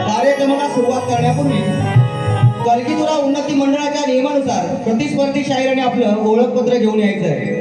कार्यक्रमाला सुरुवात करण्यापूर्वी कलगीतुरा उन्नती मंडळाच्या नियमानुसार प्रतिस्पर्धी शाहिराने आपलं ओळखपत्र घेऊन यायचं आहे.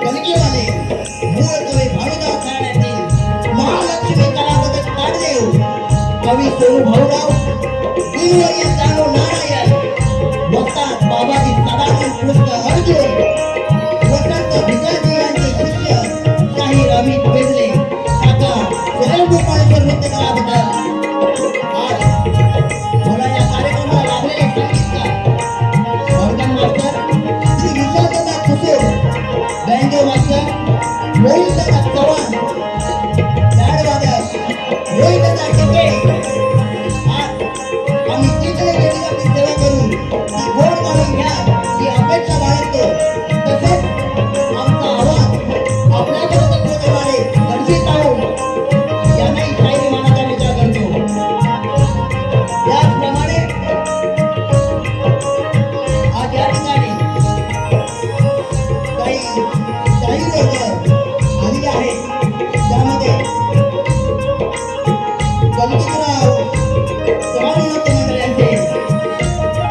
कलगीवाले मूळ कवी भानुदास घराण्यातील महालक्ष्मी कलापथक ताडदेव कवी सोनू भाऊराव गुरुवर्य जाणू नारायण वक्ता बाबाजी सदानंद पुरस्कार अर्जुन वसंत भिकाजी यांचे शिष्य शाहीर अमित बेजले काका स्वयंगोपाळेश्वर नृत्य कलापथक आज मला या कार्यक्रमाला लाभलेले संगीतकार ऑर्गन मास्टर श्री विशालदादा कुसूर बँजो मास्टर मोहितदादा चव्हाण झाडवादक रोहितदादा टिके आज आम्ही तिकडे गेली आपली सेवा करून ती गोड मानून घ्या ही अपेक्षा बाळगतो तसेच आमचा आवाज आपल्याकडे पोहोचवणारे रणजित साहू यांनाही शाहिरी मानाचा मुद्रा करतो त्याचप्रमाणे आज या ठिकाणी काही शाहीर वर्ग आलेले आहेत त्यामध्ये कलगीराव चव्हाण नृत्य मंडळाचे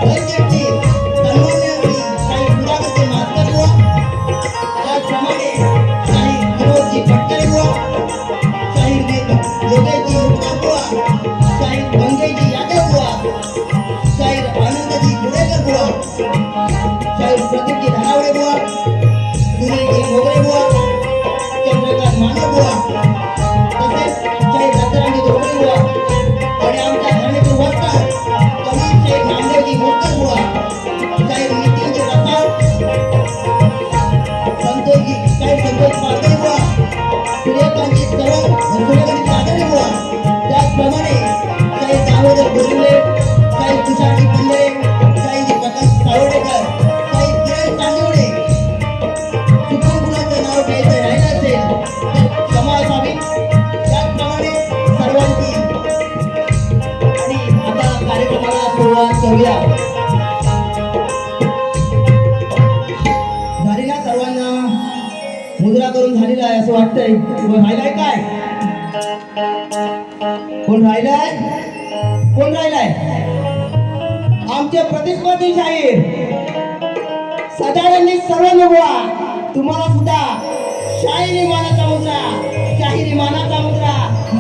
सरचिटणीस सन्माननीय शाहीर सुधाकरचे मास्तर बुवा त्याचप्रमाणे शाहीर विनोदजी भटकरे बुवा शाहीर योगेशजी मुक्ता बुवा शाहीर गंगेजी यादव बुवा शाहीर आनंदजी गुडेकर बुवा शाहीर प्रदीपजी धनावडे बुवा सुनीलजी मोगरे बुवा चंद्रकांत मानव बुवा तसेच शाहीर दत्तरामजी धोबळे बुवा आणि आमच्या घराण्याचे वस्ताद कवी शाहीर नामदेवजी मोरकर बुवा शाहीर नितीनजी रसाळ संतोषजी शाहीर संतोष पारदे बुवा सूर्यकांतजी चव्हाण सूर्यकांतजी पाटणे बुवा त्याचप्रमाणे शाहीर दामोदर बोरिवले शाहीर तुषारजी पंधरे शाहीर प्रकाश सावडेकर शाहीर किरण चांदिवडे चुकून कुणाचं नाव घ्यायचं राहिलं असेल तर क्षमा असावी त्याचप्रमाणे सर्वांची आणि आता कार्यक्रमाला सुरुवात करूया झाली ना सर्वांना मुद्रा करून झालेला आहे असं वाटतंय कोण राहिलाय काय कोण राहिलाय कोण राहिलाय आमचे प्रतिस्पर्धी शाहीर सदानंदी सर्वांना बुवा तुम्हाला सुद्धा शाहिरी मानाचा मुद्रा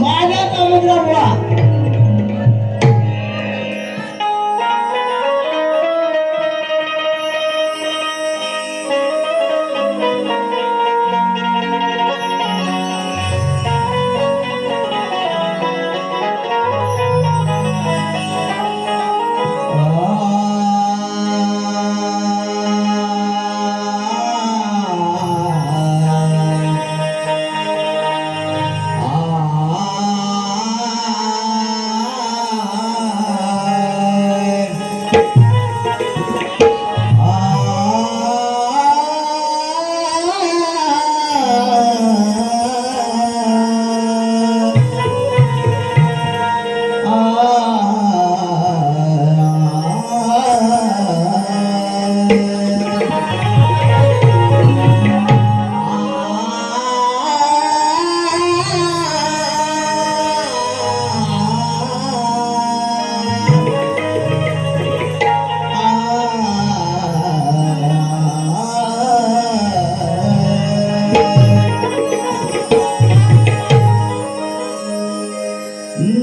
मानाचा मुद्रा बुवा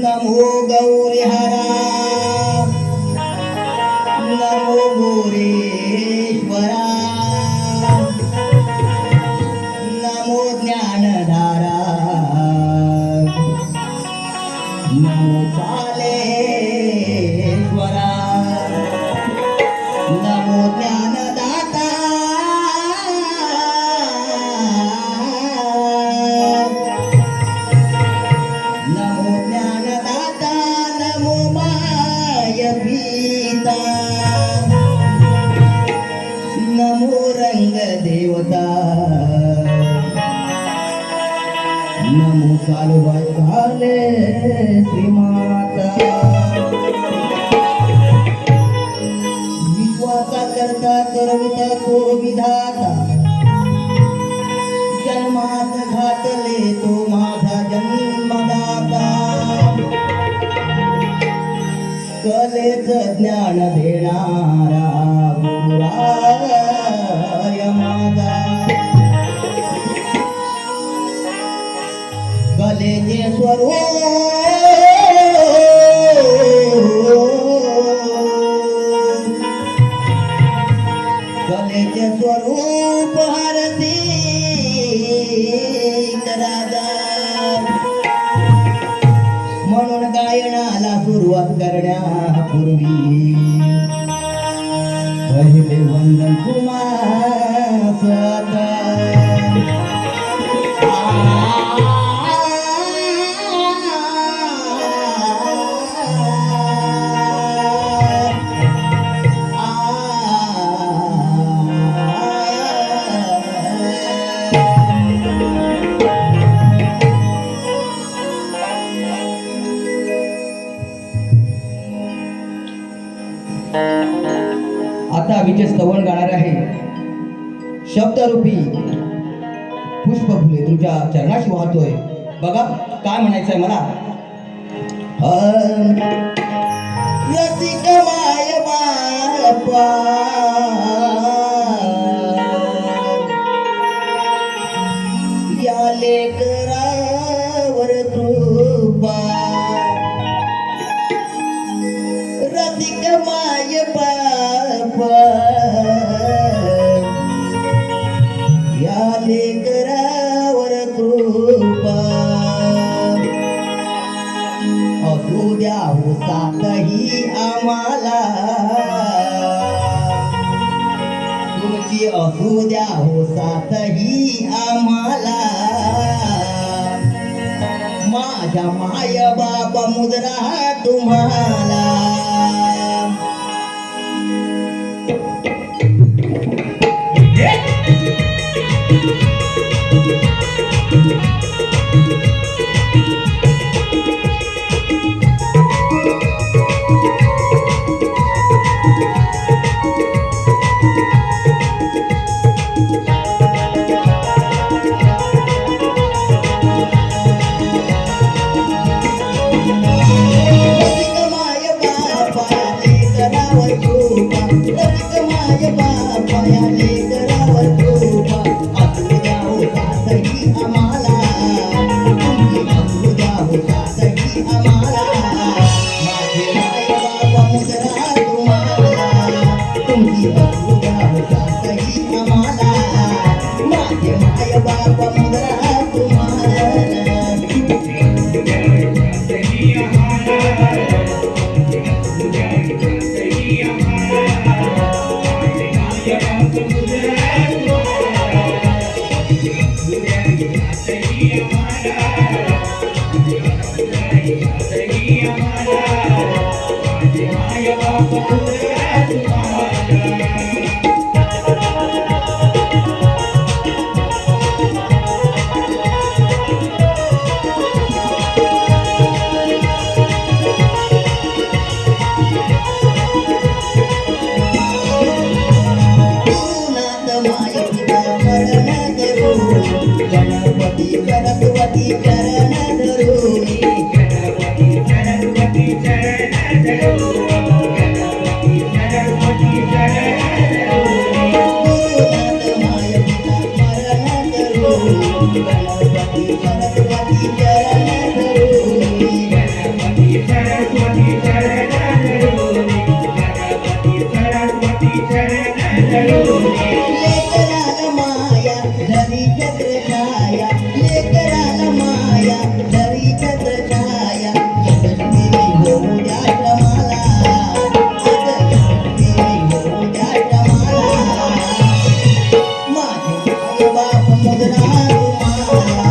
नमो गौरी हरा नमो मोरेश्वरा नमो ज्ञानधारा नमो कालेश्वरा नमो ज्ञानदाता नमो ज्ञानदाता नमो मायभीता नमो रंग देवता नमो कालबाई काले श्रीमाता विश्वाचा करता करविता तो विधाता जन्मात घातले तो माझा जन्मदाता कलेच ज्ञान देणारा गुरुराय माझा कलेचे स्वरूप हरती राजा म्हणून गायनाला सुरुवात करण्यापूर्वी पहिले वंदन तुम्हास आता विजय स्तवन गाणार आहे शब्दरूपी पुष्प फुले तुमच्या चरणाशी वाहतोय. बघा काय म्हणायचंय मला. रसिक माय बापा या लेकरावर कृपा रसिक माय बापा या लेकरावर कृपा असू द्या हो साथही आम्हाला तुमची असू द्या हो साथही आम्हाला माझ्या माय बाप मुद्रा तुम्हाला गणपती सरस्वती चरण धरून लेकराला माया धरी छत्र छाया लेकराला माया धरी छत्र छाया यशस्वी होऊ द्या श्रमाला आज यशस्वी होऊ द्या श्रमाला माझे माय बाप मुद्रा तुम्हाला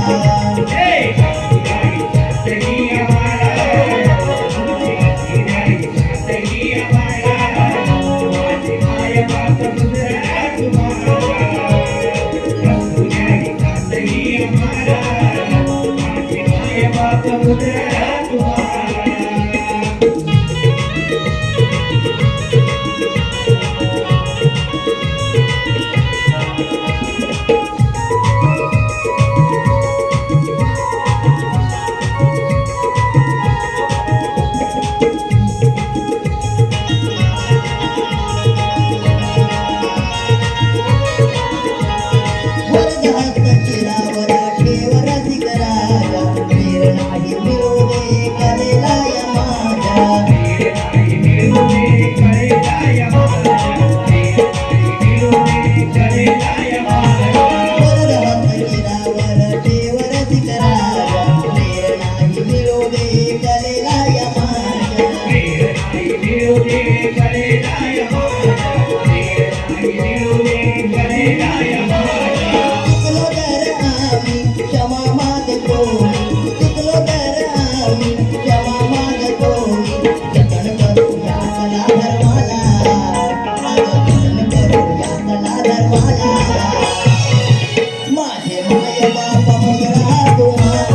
माय बाप मुजरा तुम्हाला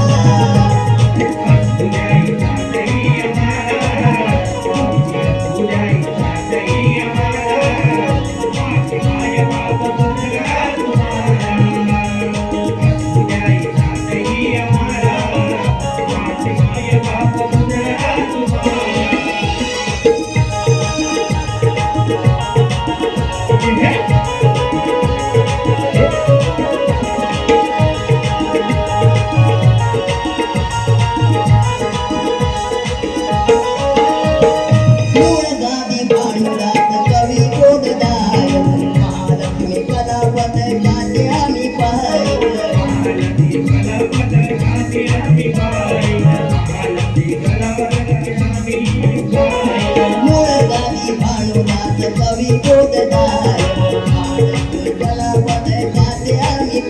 मूळ गादी भांडुरात कवी गोडदाय महालक्ष्मी कलावत गाते आम्ही मूळ गादी भांडुरात कवी गोडदाय महालक्ष्मी कलावत गाते आम्ही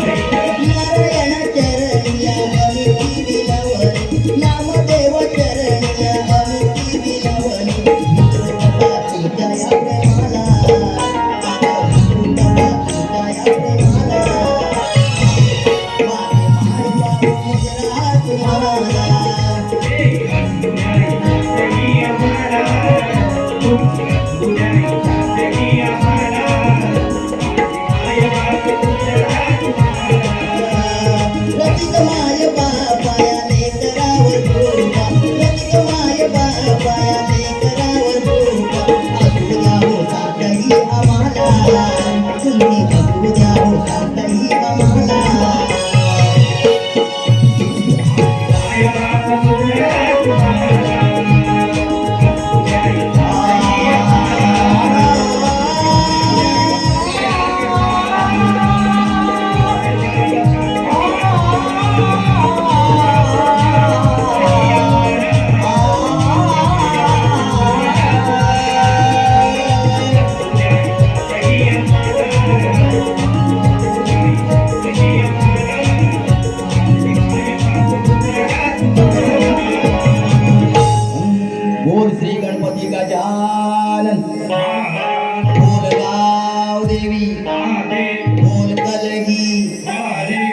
नारायण चरणिया अमिती विलवणी नामदेव चरणिया अमिती विलवणी विठुराया तुझ्या प्रेमाला विठुराया तुझ्या प्रेमाला माझे माय बाप मुजरा तुम्हाला रचित माय बापाया लेकरावर कृपा रचित माय बापाया लेकरावर कृपा असू द्या हो साथही आम्हाला तुम्ही असू द्या हो साथही आम्हाला बोल श्री गणपती गजानन बोल गाव देवी बोल कलगी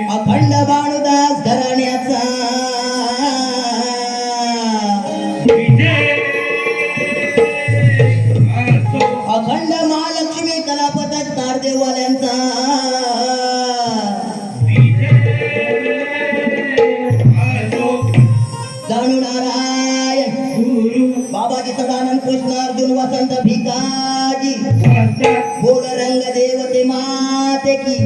अखंड भानुदास घराण्याचा अखंड महालक्ष्मी कलापथक तारदेववाल्यांचा जाणू नारायण बाबाजी सदानंद कृष्ण अर्जुन वसंत भिकाजी बोल रंग देवते माते की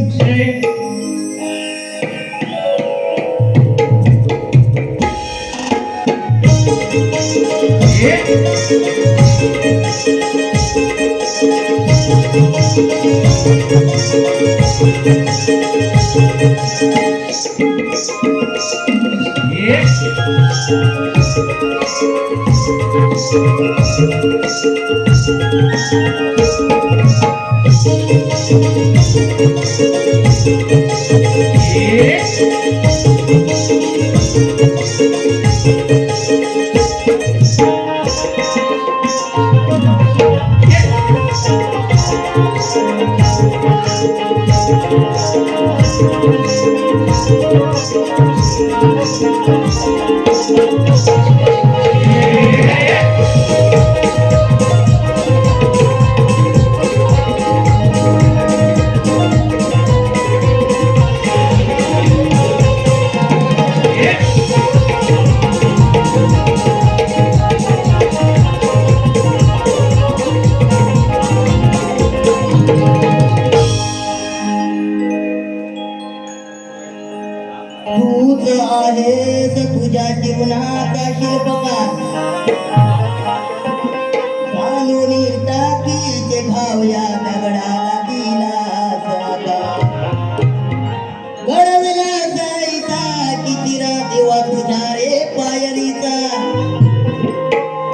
तूच आहेस तुझ्या जीवनाचा शिल्पकार घालून टाकीचे घाव या दगडाला दिलास आता गडजला जायचा कितीरा देवा तुझ्या रे पायरीचा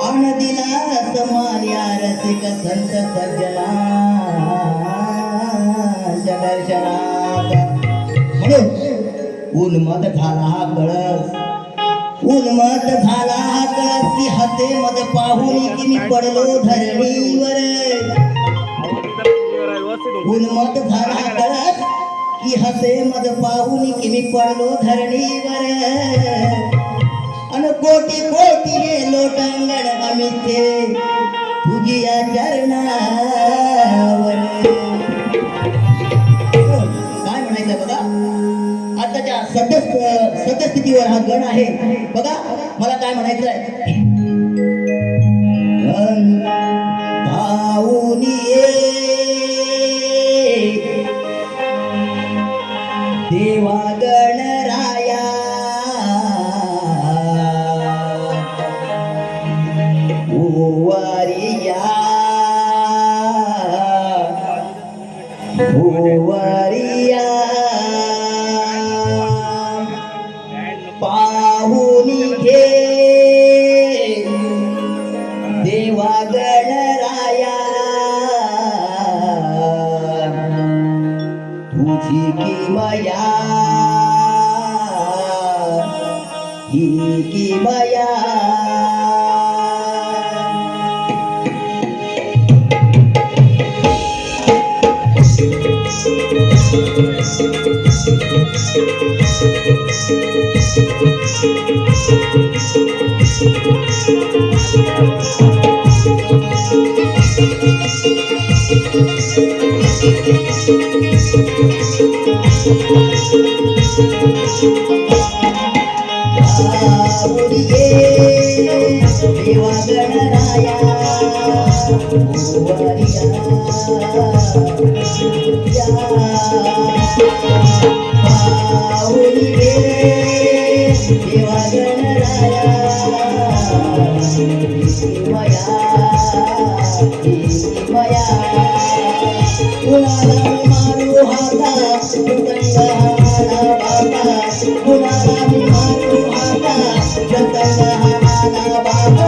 आण दिला समान या रसिक संत सज्जना दर्शनात म्हणून उन्मत झाला हा कळस उन्मत झाला कळत की हते मद पाहून की मी पडलो धरणीवर उन्मत झाला कळत की हसे मद पाहून की मी पडलो धरणीवर अन कोटी कोटी गेलो टांगण अमिते तुझ्या चरणावर काय म्हणायचं बघा आताच्या सद्यस्थितीवर हा गण आहे बघा मला काय म्हणायचं आहे धावून ये देवा गणराया ओवारिया ओवारिया पाहून घे देवा गणराया तुझी किमया ही किमया देवा गणराया देवा गणराया मया कुणाला मारू हाता जतंगहाना बाबा कुणाला मारू हाता जतंगहाना बाबा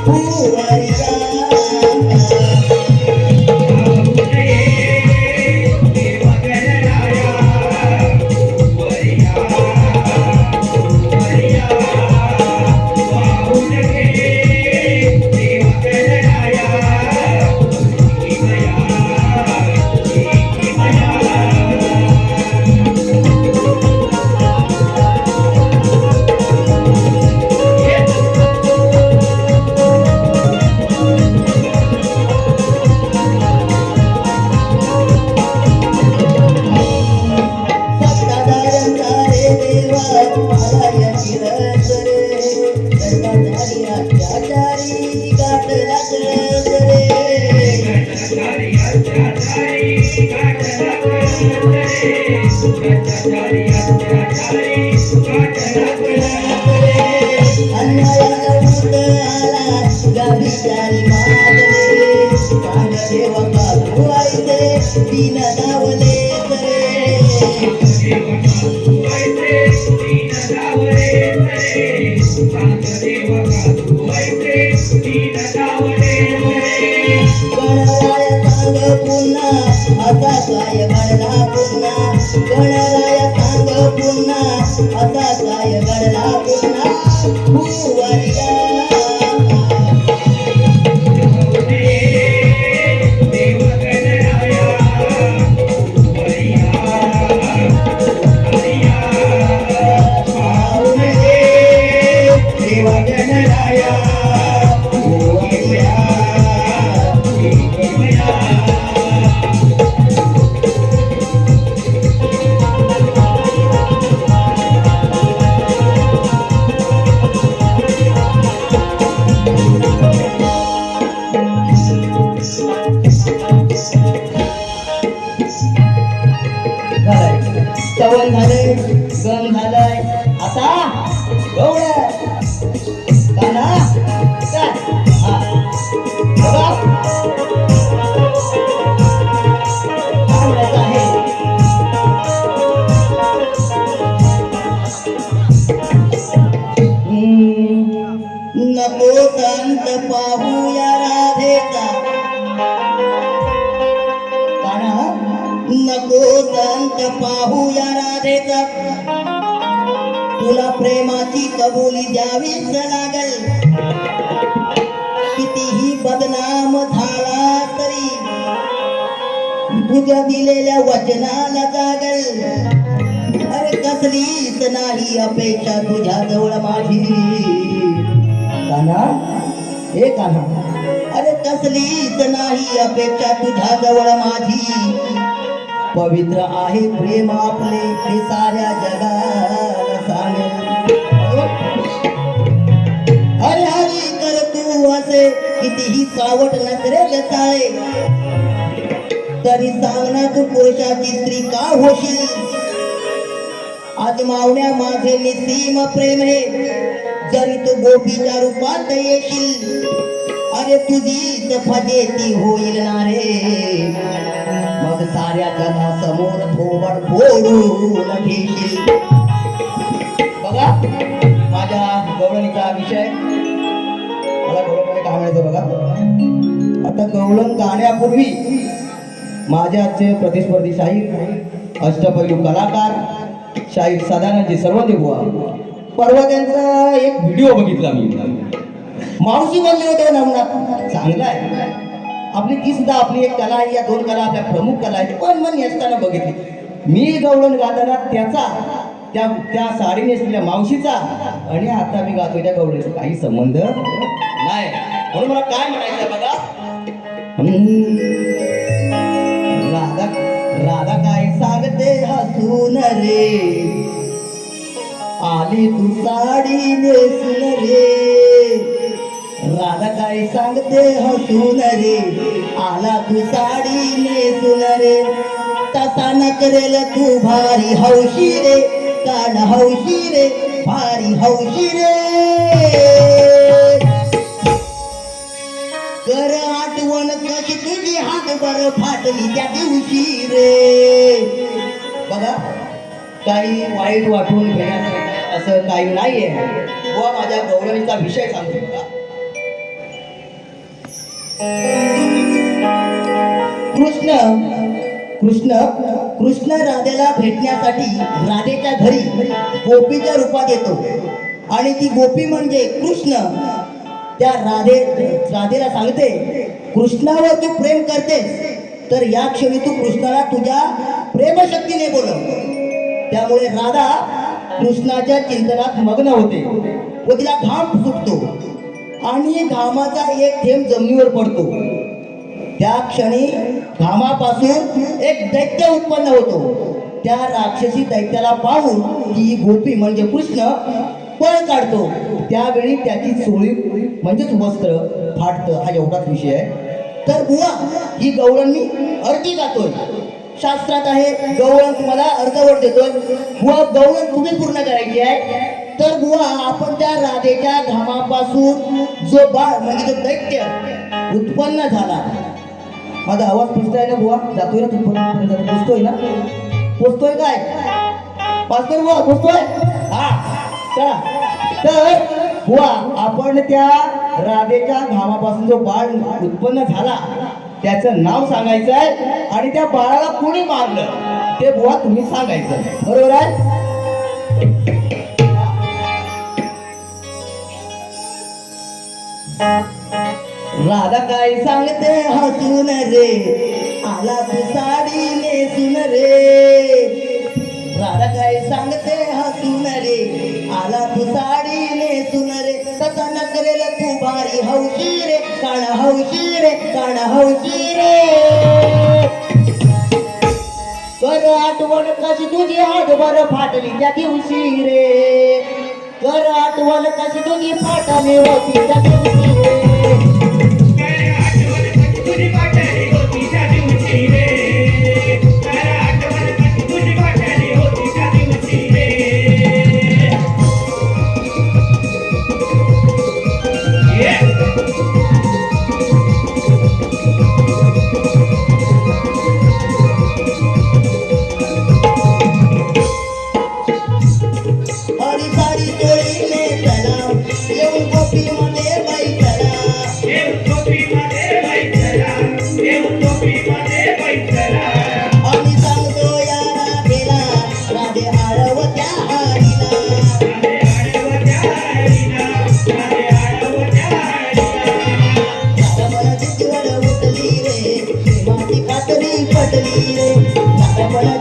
भुवरिया झालंय चवण झालंय गम झालंय आता गवळ्या काना काय? हा. बघा. काय म्हणायचं आहे? नको संत पाहूया राधेचा काना नको संत पाहूया राधेचा तुला प्रेमाची कबुली द्यावीच लागल कितीही बदनाम झाला तरी तुझ्या दिलेल्या वचनाला जागल अरे कसलीच नाही अपेक्षा तुझ्या जवळ माझी काना हे काना अरे कसलीच नाही अपेक्षा तुझ्या जवळ माझी पवित्र आहे प्रेम आपले हे साऱ्या जगाला सांगेल हरी हरी कर तू असे कितीही सावट नजरेल चाळे तरी सांग ना तू पुरुषाची स्त्री का होशील आज मावण्या माझे निसीम प्रेम हे जरी तू गोपीच्या रूपात येशील अरे तुझीच फजेती होईल ना रे मग साऱ्या जगासमोर थोबड फोडून घेशील बघा माझ्या गवळणीचा विषय मला गवळणीमध्ये काय म्हणायचं बघा आता गवळण गाण्यापूर्वी माझे आजचे प्रतिस्पर्धी शाहीर अष्टपैलू कलाकार शाहीर सदानंदजी सर्वदेव बुवा परवा त्यांचा एक व्हिडिओ बघितला मी मावशी बोलले होते नमनाथ चांगला आहे आपली ती सुद्धा आपली एक कला आहे या दोन कला आपल्या प्रमुख कला आहेत पण मन असताना बघितली मी गवळण गाताना त्याचा त्या साडी नेसलेल्या मावशीचा आणि आता मी गातोय त्या गवळणीचा काही संबंध नाही म्हणून मला काय म्हणायचं बघा राधा राधा काय सांगते हसून रे आली तू साडी नेसून रे राधा काय सांगते हसून रे आला तू साडी नेसून रे तसा न करेल तू भारी हौशी रे कान हौशी रे भारी हौशी रे कर आठवण कशी तुझी हात बर फाटली त्या दिवशी रे बघा काही वाईट वाटून घेण्याचं असं काही नाहीये व माझ्या गौरवीचा विषय सांगतो का कृष्ण कृष्ण कृष्ण राधेला भेटण्यासाठी राधेच्या घरी गोपीच्या रूपात येतो आणि ती गोपी म्हणजे कृष्ण त्या राधेला सांगते कृष्णावर तू प्रेम करतेस तर या क्षणी तू कृष्णाला तुझ्या प्रेमशक्तीने बोलव त्यामुळे राधा कृष्णाच्या चिंतनात मग्न होते व तिला घाम सुटतो आणि घामाचा एक थेंब जमिनीवर पडतो त्या क्षणी घामापासून एक दैत्य उत्पन्न होतो त्या राक्षसी दैत्याला पाहून ही गोपी म्हणजे कृष्ण पळ काढतो त्यावेळी त्याची चोळी म्हणजेच वस्त्र फाटतं हा एवढाच विषय आहे तर बुवा ही गवळण मी अर्धी गातोय शास्त्रात आहे गवळण तुम्हाला अर्धवट देतोय बुवा गवळण तुम्ही पूर्ण करायची आहे तर बुवा आपण त्या राधेच्या घामापासून जो बाळ म्हणजे जो दैत्य उत्पन्न झाला माझा आवाज पोचतोय ना बुवा जातोय ना तुम्ही पोचतोय ना पोचतोय काय पाचतोय बुवा पोचतोय हा चला तर बुवा आपण त्या राधेच्या घामापासून जो बाळ उत्पन्न झाला त्याचं नाव सांगायचं आहे आणि त्या बाळाला कोणी मारलं ते बुवा तुम्ही सांगायचं बरोबर आहे राधा काय सांगते हसून रे आला तू साडी नेसून रे राधा काय सांगते हसून रे आला तू साडी नेसून रे तसा न करेल तू भारी हौशी रे काण हौशी रे काण हौशी रे कर आठवण कशी तुझी हातभर फाटली त्या दिवशी रे कर आठवण कशी तुझी फाटली होती त्या दिवशी रे तुझी पाटली होती त्या दिवशी रे आठवण कशी तुझी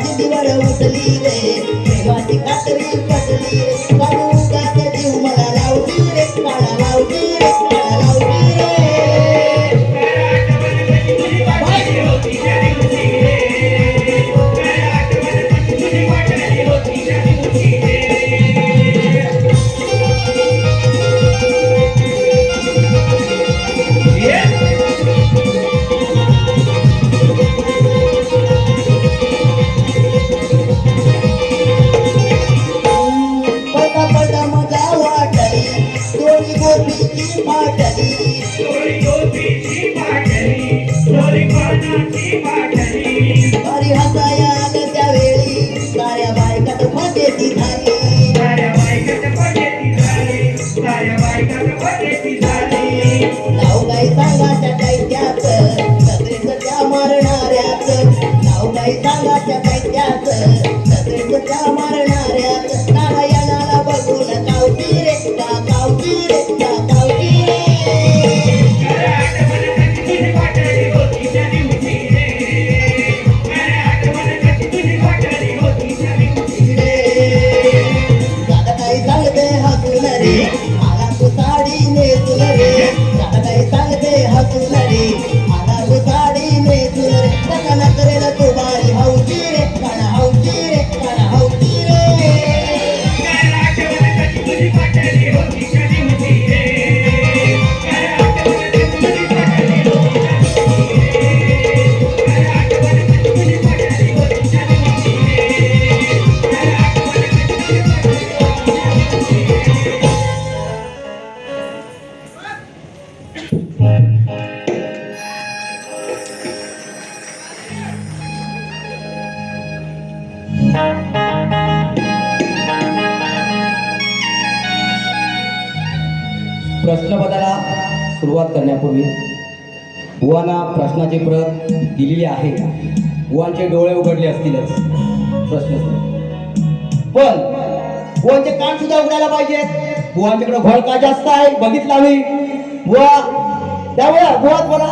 माझी दिवाळ उठली रे प्रेमाची कातरी पटली रे काढू उगाच जीव मला लावती रे काळा लावती रे काळा लावती रे पटा पटा मजा वाटली दोरी गोपीची फाटली अरे हसाया आलं त्यावेळी साऱ्या बायकात फजेती झाली नाव काय सांगाच्या कैत्याच सगळेच त्या मारणाऱ्याच नाव काय सांगाच्या कैत्याच सगळेच त्या मारणाऱ्याच नारायणाला बघून कावती रे का कावती रे का कावती रे दादा काही सांगते हसून रे मला तू साडी नेसून रे दादा काही सांगते हसून रे मला तू साडी नेसून रे कसा करेल तू बारी हौची रे काना हौची रे काना हौची रे प्रश्नपदाला सुरुवात करण्यापूर्वी बुवांना प्रश्नाची प्रत दिलेली आहे. बुवांचे डोळे उघडले असतीलच प्रश्न पण बुवांचे कान सुद्धा उघडायला पाहिजेत. बुवांच्याकडे घोळ का जास्त आहे बघितला मी. बुवा त्यामुळे बुवाच मला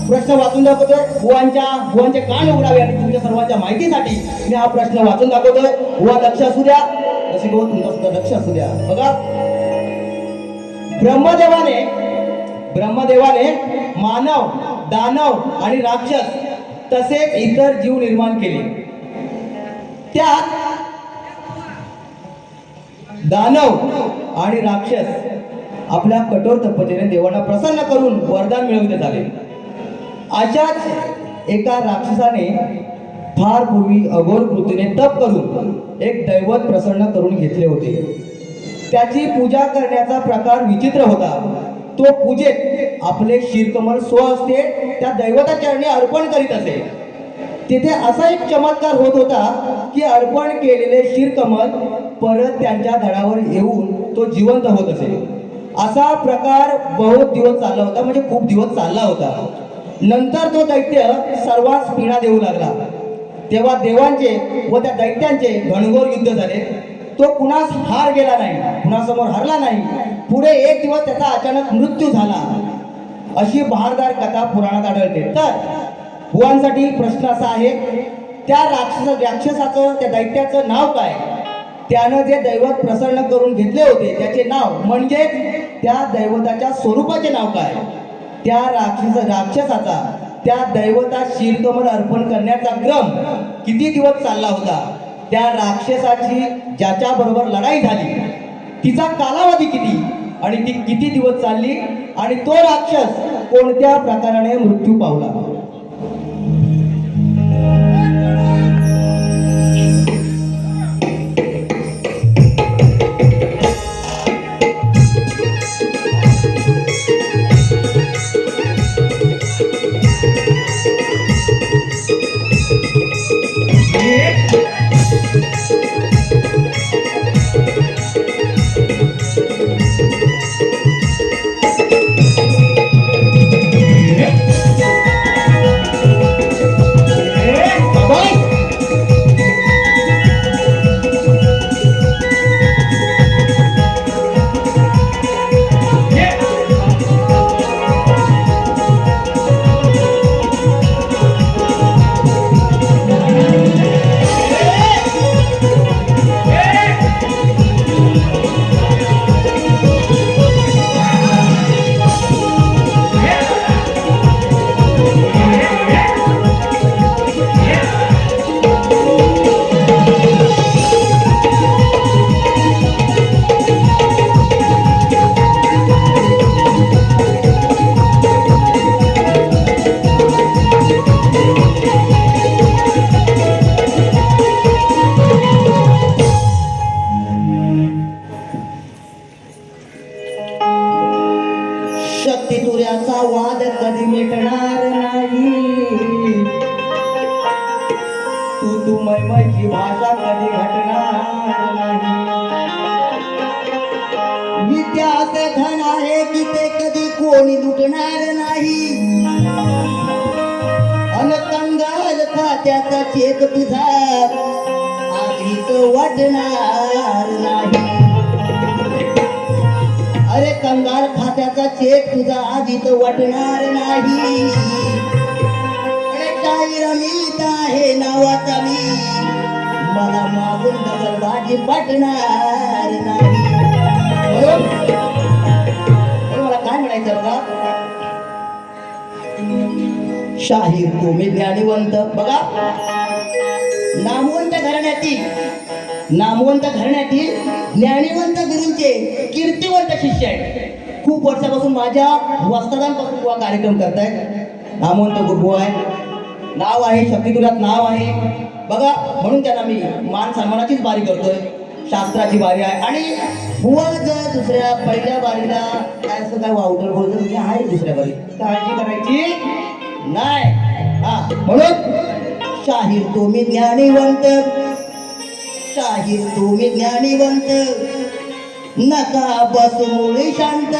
प्रश्न वाचून दाखवतोय. बुवांचे कान उघडावे आणि तुमच्या सर्वांच्या माहितीसाठी मी हा प्रश्न वाचून दाखवतोय. बुवा लक्ष असू द्या असे घेऊन तुमचा सुद्धा लक्ष असू द्या. बघा ब्रह्मदेवाने मानव दानव आणि राक्षस तसेच इतर जीव निर्माण केले. त्यात दानव आणि राक्षस आपल्या कठोर तपस्येने देवांना प्रसन्न करून वरदान मिळवते झाले. अशाच एका राक्षसाने फार पूर्वी अघोर कृतीने तप करून एक दैवत प्रसन्न करून घेतले होते. त्याची पूजा करण्याचा प्रकार विचित्र होता. तो पूजेत आपले शिरकमल स्वहस्ते त्या दैवताच्या चरणी अर्पण करीत असे. तिथे असा एक चमत्कार होत होता की अर्पण केलेले शिरकमल परत त्यांच्या धडावर येऊन तो जिवंत होत असे. असा प्रकार बहुत दिवस चालला होता, म्हणजे खूप दिवस चालला होता. नंतर तो दैत्य सर्वांस पीडा देऊ लागला. तेव्हा देवांचे व त्या दैत्यांचे घनघोर युद्ध झाले. तो कुणास हार गेला नाही, कुणासमोर हरला नाही. पुढे एक दिवस त्याचा अचानक मृत्यू झाला. अशी बहारदार कथा पुराणात आढळते. तर बुवांसाठी प्रश्न असा आहे, त्या राक्षसाचं त्या दैत्याचं नाव काय? त्यानं जे दैवत प्रसन्न करून घेतले होते त्याचे नाव म्हणजे त्या दैवताच्या स्वरूपाचे नाव काय? त्या राक्षसाचा त्या दैवतात शिरकमल अर्पण करण्याचा क्रम किती दिवस चालला होता? त्या राक्षसाची ज्याच्या बरोबर लढाई झाली तिचा कालावधी किती आणि ती किती दिवस चालली आणि तो राक्षस कोणत्या प्रकाराने मृत्यू पावला? कोणी लुटणार नाही अन कंगाल खात्याचा चेक तुझा आधीच वाटणार नाही अरे कंगाल खात्याचा चेक तुझा आधीच वाटणार नाही अरे शाहीर मीच आहे नावाचा मी मला मागून डबल भाजी पाठणार नाही म्हणून मला काय म्हणायचं बघा शाहीर तुम्ही ज्ञानीवंत बघा नामवंत घराण्यातील ज्ञानीवंत गुरूंचे कीर्तिवंत शिष्य आहेत खूप वर्षापासून माझ्या वस्तादांपासून बुवा कार्यक्रम करतायत नामवंत गुरु आहे नाव आहे शक्तितुल्यात नाव आहे बघा म्हणून त्यांना मी मान सन्मानाचीच बारी करतोय शास्त्राची बारी आहे आणि बुवा जर दुसऱ्या पहिल्या बारीला काय असं काय वावटळ बोलतो मी आहे दुसऱ्या बारी काळजी करायची नाही हा म्हणून शाहीर तुम्ही ज्ञानीवंत शाहीर तुम्ही ज्ञानीवंत नका बसू मुळी शांत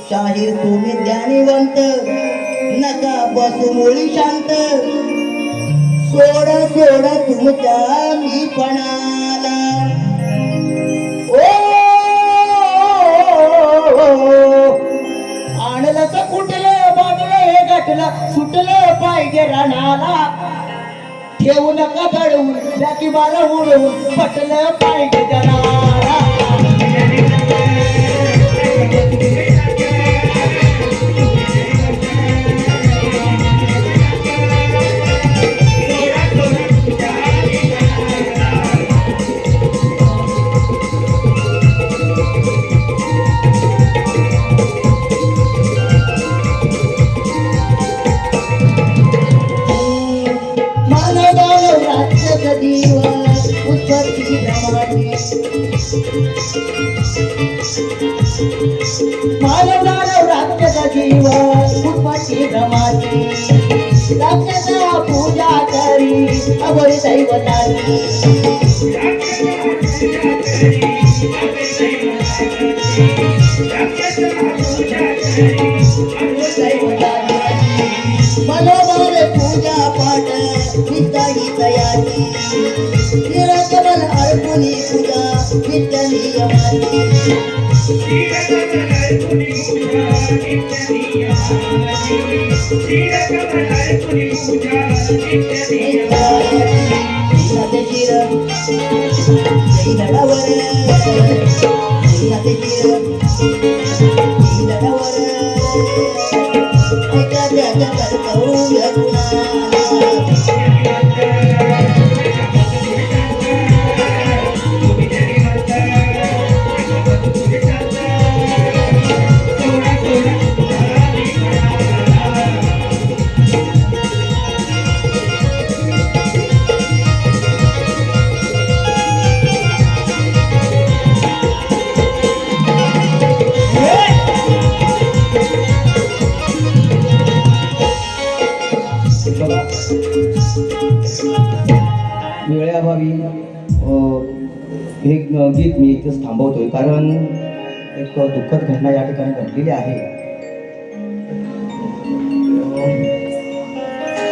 शाहीर तुम्ही ज्ञानीवंत नका बसू मुळी शांत सोड सोड तुमच्या मी पणाला आणलं तर कुठलं बाजूला हे गाठलं सुटलं पाहिजे राणाला ठेवू नका दळवून जाकी बाला उडवून पटलं पाहिजे जनाला जीव उत्पत्ती भ्रमाची राक्षसा पूजा करी अभय दैवताची मनोबल पूजा पाठ नित्याही तयारी निरकमल अर्पुनी पूजा नित्य नियमाची वेळेअभावी हे गीत मी इथेच थांबवतोय कारण एक दुःखद घटना या ठिकाणी घडलेली आहे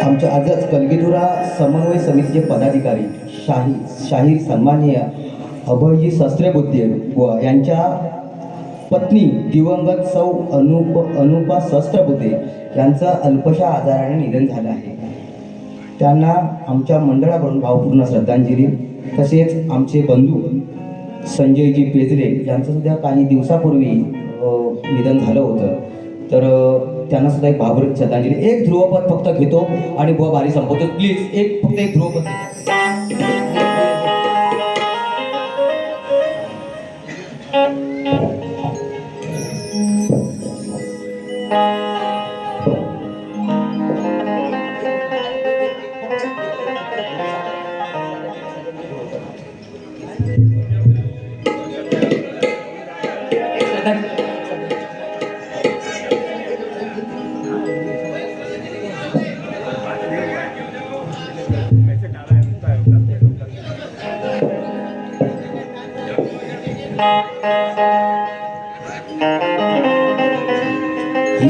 आमच्या आजच कलगीधुरा समन्वय समितीचे पदाधिकारी शाहीर सन्माननीय अभयजी सहस्त्रबुद्धे बुवा यांच्या पत्नी दिवंगत सौ अनुपा सहस्त्रबुद्धे यांचं अल्पशा आजाराने निधन झालं आहे त्यांना आमच्या मंडळाकडून भावपूर्ण श्रद्धांजली तसेच आमचे बंधू संजयजी पेजरे यांचं सुद्धा काही दिवसापूर्वी निधन झालं होतं तर त्यांना सुद्धा एक भावपूर्ण श्रद्धांजली एक ध्रुवपद फक्त घेतो आणि बुवा बारी संपवतो प्लीज फक्त एक ध्रुवपद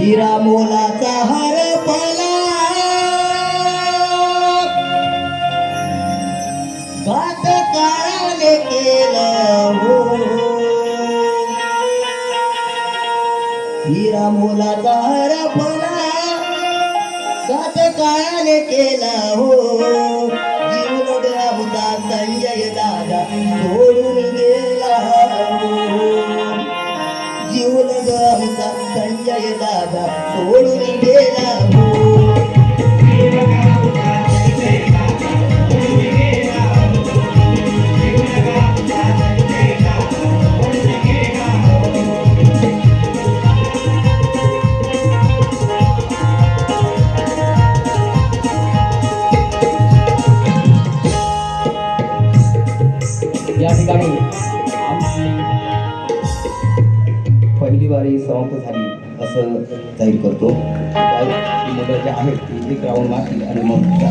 हिरा मोलाचा हरपला घात काळाने केलं हो हिरा मोलाचा हरपला घात काळाने केला हो जीव लढला होता संजय दादा सोडून गेला हो जीव लढला होता संजय दादा सोडून गेला हो या ठिकाणी आमची पहिली वारी समाप्त झाली असं जाहीर करतो. काही मुलं जे आहेत ती एक राऊंड मारतील आणि मग जा.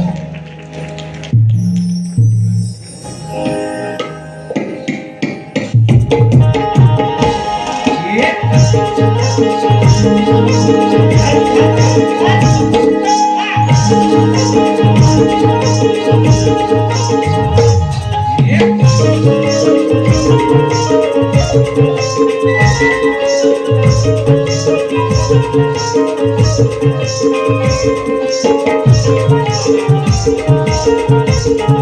Thank you.